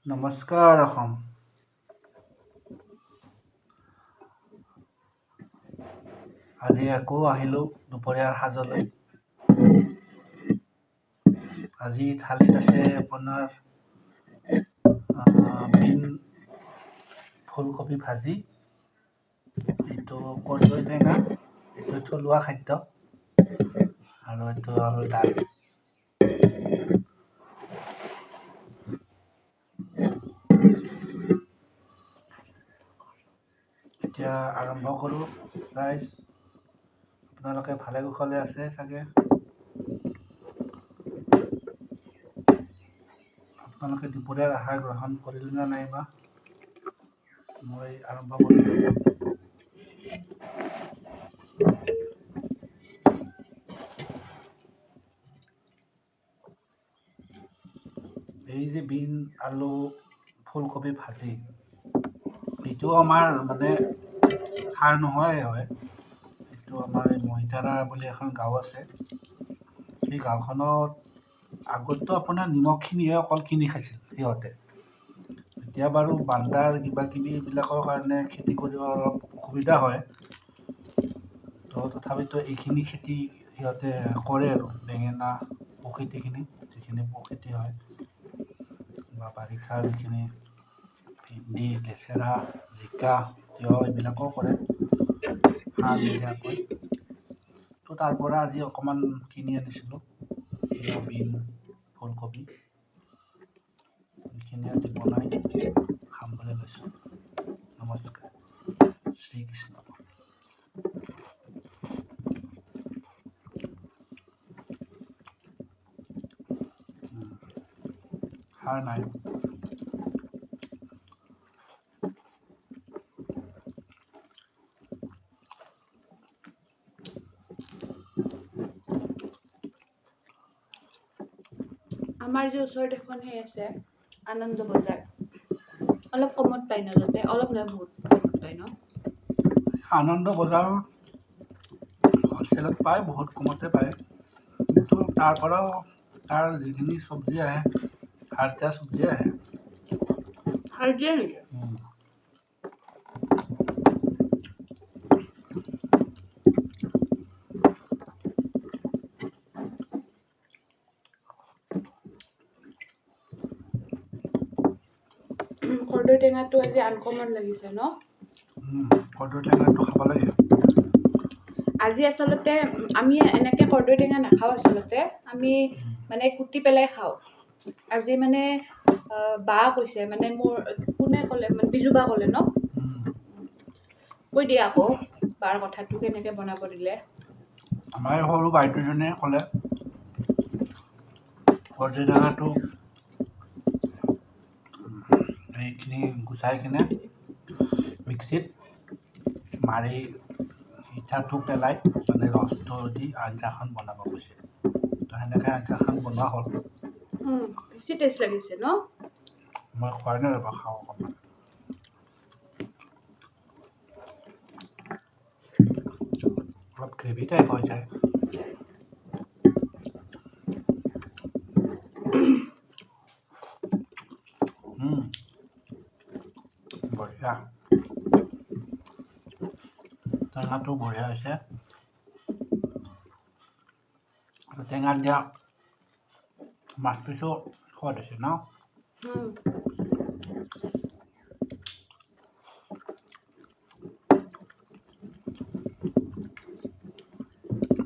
নমস্কাৰ অসম। আজি আকৌ আহিলোঁ দুপৰীয়াৰ সাজলৈ। আজি থালিত আছে আপোনাৰ বিন ফুলকবি ভাজি, এইটো কৰ্দৈ টেঙা, এইটো থলুৱা খাদ্য, আৰু এইটো হ'ল দালি। এতিয়া আৰম্ভ কৰোঁ গাইজ। আপোনালোকে ভালে কুশলে আছে চাগে। আপোনালোকে দুপৰীয়াৰ আহাৰ গ্ৰহণ কৰিলে নে নাইবা? মই আৰম্ভ কৰিলোঁ। এই যে বিন আলু ফুলকবি ভাজি, এইটো আমাৰ মানে খাৰ নহয় হয়। এইটো আমাৰ এই মহিতাৰা বুলি এখন গাঁও আছে। সেই গাঁওখনত আগততো আপোনাৰ নিমখখিনিহে অকল কিনি খাইছিল সিহঁতে। এতিয়া বাৰু বান্দাৰ কিবা কিবি এইবিলাকৰ কাৰণে খেতি কৰিব অলপ অসুবিধা হয়। তথাপিতো এইখিনি খেতি সিহঁতে কৰে আৰু বেঙেনা প্ৰকৃতিখিনি যিখিনি প্ৰকৃতি হয়, বা বাৰিষা যিখিনি ভেন্দি, লেচেৰা, জিকা, তিয়ঁহ এইবিলাকো কৰে সাৰ নিদিয়াকৈ। তো তাৰ পৰা আজি অকণমান কিনি আনিছিলোঁ বিন ফুলকবি, এইখিনি আজি বনাই খাম বুলি লৈছোঁ। নমস্কাৰ, শ্ৰীকৃষ্ণ। সাৰ নাই। আমাৰ যে ওচৰত এখন সেই আছে আনন্দ বজাৰ, অলপ কমত পায় ন তাতে, অলপ নহয় বহুত কমত পায় ন? আনন্দ বজাৰত হ'লচেলত পায়, বহুত কমতে পায়, কিন্তু তাৰ পৰাও তাৰ যিখিনি চব্জি আহে সাৰ দিয়া চব্জি আহে। সাৰ দিয়ে নেকি? কৰ্দৈ টেঙাটো আজি আনকমন লাগিছে ন? কৰ্দৈ টেঙাটো খাব লাগে। আজি আচলতে আমি এনেকে কৰ্দৈ টেঙা নাখাওঁ আচলতে, আমি মানে কুটি পেলাই খাওঁ। আজি মানে বা কৈছে, মানে মোৰ কোনে ক'লে, মানে বিজু বা ক'লে ন? কৈ দিয়া আকৌ বাৰ কথাটো কেনেকে বনাব দিলে। আমাৰ সৰু বাইদেউজনীয়ে ক'লে কৰ্দৈ টেঙাটো এইখিনি গুচাই কিনে মিক্সিত মাৰি সিঠাটো পেলাই মানে ৰসটো দি আঞ্জাখন বনাব কৈছে। তো সেনেকৈ আঞ্জাখন বনোৱা হ'ল। বেছি টেষ্ট লাগিছে ন? মই খোৱাই নাই, ৰ'বা খাওঁ অকণমান। অলপ গ্ৰেভি টাইপ হৈ যায়। বঢ়িয়া, টেঙাটো বঢ়িয়া হৈছে। টেঙা দিয়া মাছ পিছো সোৱাদ হৈছে ন?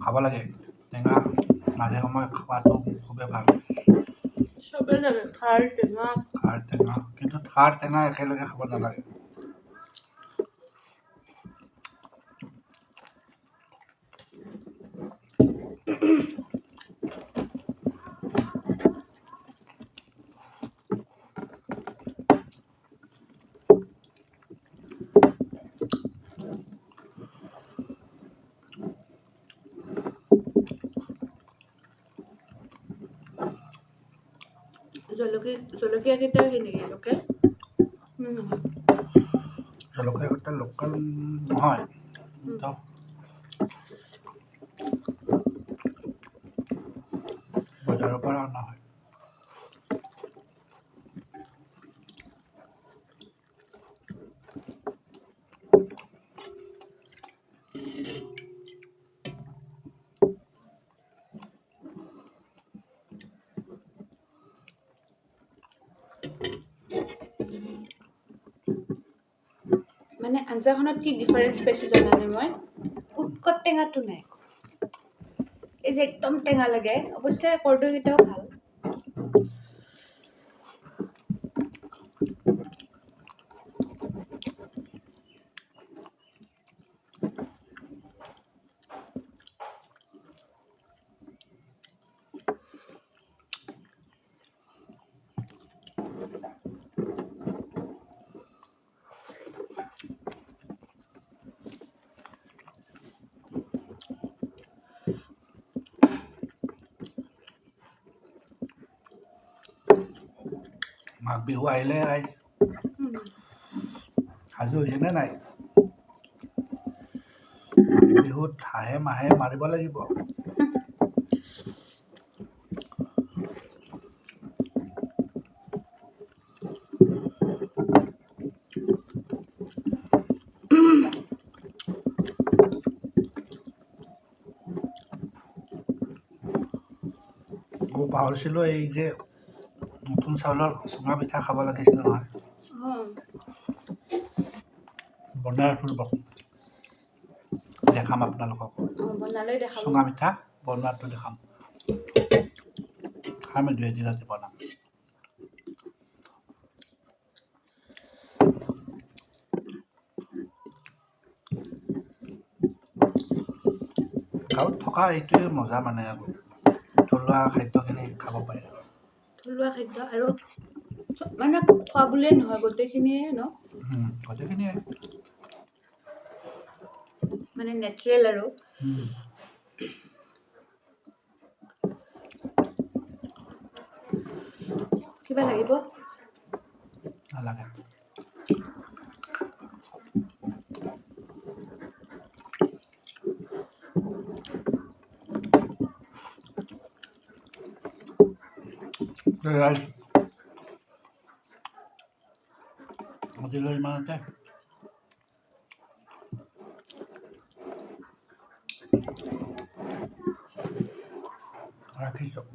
খাব লাগে টেঙা, মাজে সময়ে খোৱাটো খুবেই ভাল। চবেই জানে খাৰ টেঙা। খাৰ টেঙা, কিন্তু খাৰ টেঙা একেলগে খাব নালাগে। জলকীয়া কেইটাও সেই নেকি লোকেল? জলকীয়া কেইটা লোকেল নহয়, কিন্তু বজাৰৰ পৰা অনা হয়। মানে আঞ্জাখনত কি ডিফাৰেঞ্চ পাইছোঁ জানানে মই? উৎকট টেঙাটো নাই। এই যে একদম টেঙা লাগে, অৱশ্যে কৰ্দৈকেইটাও ভাল। মাঘ বিহু আহিলে ৰাইজ উম। সাজু হৈছেনে নাই? বিহুত হাঁহে মাহে মাৰিব লাগিব। পাহৰিছিলোঁ এই যে নতুন চাউলৰ চুঙা পিঠা খাব লাগিছিল নহয়। অঁ, বনাই ৰাখিব দেখাম আপোনালোকক। বনালে দেখাব। চুঙা পিঠা বনোৱাটো দেখাম। খাম এদিন আজি বনাম। গাঁৱত থকা এইটোৱে মজা মানে আৰু থলুৱা খাদ্যখিনি খাব পাৰে। থলুৱা খাদ্য আৰু মানে খোৱা বুলিয়ে নহয়, গোটেইখিনিয়ে ন গোটেইখিনিয়ে মানে নেচাৰেল আৰু। কিবা লাগিব? নালাগে। ৰাইজ আজিলৈ ইমানতে। ৰাখিছোঁ।